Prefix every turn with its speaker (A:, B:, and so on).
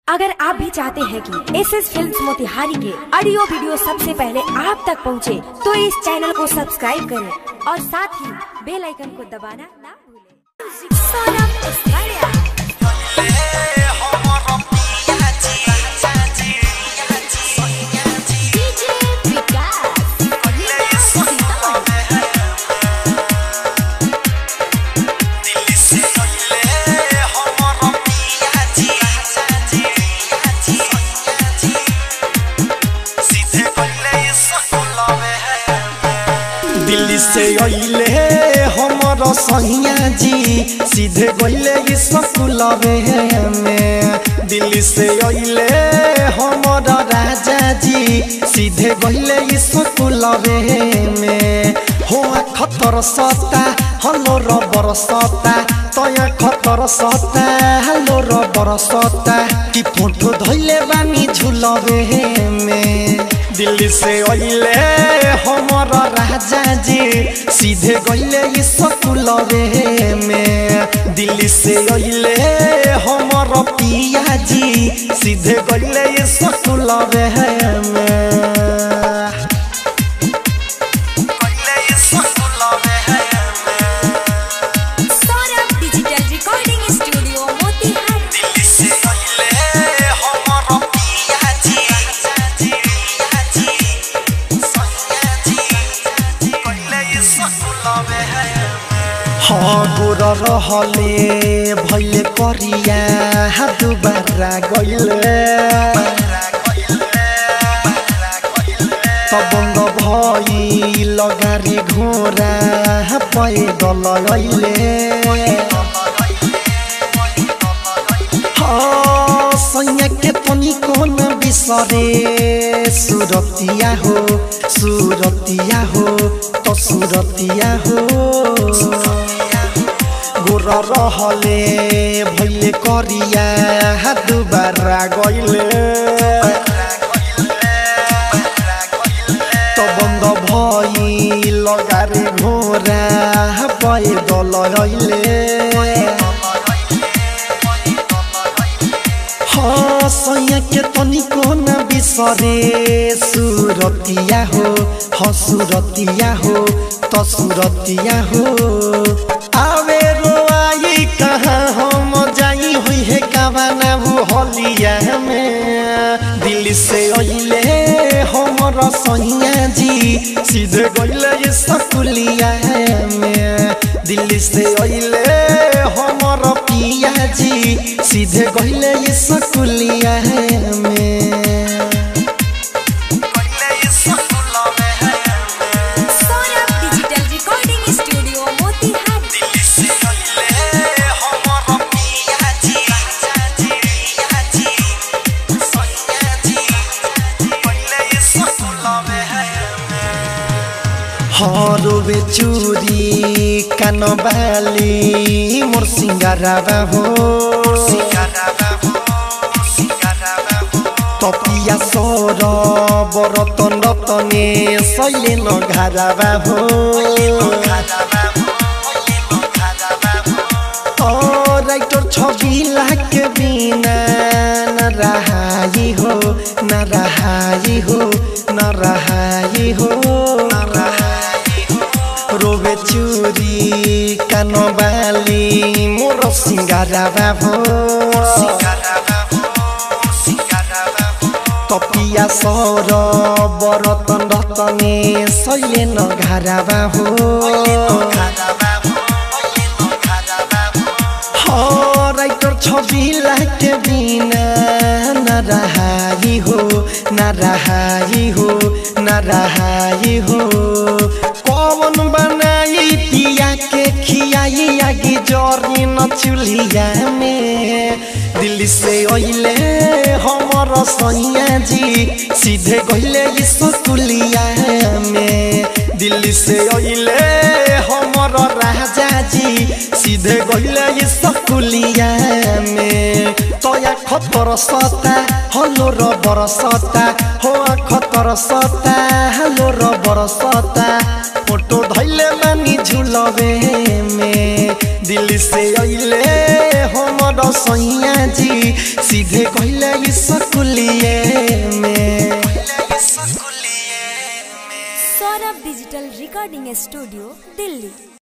A: अगर आप भी चाहते हैं कि एसएस फिल्म्स मोतिहारी के ऑडियो वीडियो सबसे पहले आप तक पहुंचे, तो इस चैनल को सब्सक्राइब करें और साथ ही बेल आइकन को दबाना ना भूलें।
B: दिल्ली से अइले हमर सहिया जी, सीधे गइले स्कूलवे में। दिल्ली से अइले हमर राजा जी, सीधे गइले स्कूलवे में। हो खतर सता हलो रबर सता, तया खतर सता हलो रबर सता, कि फोटो धइले बानी झुलवे में। दिल्ली से अइले हमर राजा जी, सीधे गइले स्कूलवे में। दिल्ली से अइले हमर पिया जी, सीधे गइले स्कूलवे में। गोर रहले भैले करिया दुबारा गइले, तबंग भई लगारी घोरा पैदल अइले। सैया के तनी कोन बिसरे, सुरतिया हो सुरतिया हो तो सुरतिया हो। गोर रहले भैले करिया दुबारा गइले, तबंग भई लगारे घोरा पैदल अइले। सैया के तनी कोन बिसरे, सुरतिया हो सुरतिया हो तो सुरतिया हो। आवे रोआई कहाँ हम जाई हुई है कावाना भुहलिया में। दिल्ली से अइले हमर सैया जी, सीधे गइले स्कूलिया में। दिल्ली से अइले हमर पिया जी, सीधे गइले स्कूलिया में। हरुबे चूरी कानबाली मोर सिंगाराबा हो, तपिया सोर बरतन रतने सैले नघाराबा हो। राइटर छबिला के बिना न रहाई हो न रहाई हो न रहाई हो। रोबे चूरी कानबाली मोर सिंगाराबा हो, तपिया सौर बरतन रतने सैले नघाराबा हो। राइटर छबिला के बिना न रहाई हो न रहाई हो न रहाई हो। कौन बनाई पिया के खियाई आगे जरी न चूल्हिया में। दिल्ली से अइले हमर सैया जी, सीधे गइले स्कूलिया में। दिल्ली से अइले हमर राजा जी, सीधे गइले स्कूलिया में। तया खतर सता हलो रबर सता, हो खतर सता हलो रबर सता, फोटो धइले मानी झुलवे में। दिल्ली से अइले हमर सैया जी, सीधे सीधे कहले स्कूलिए में।
A: Saurabh digital recording studio Delhi.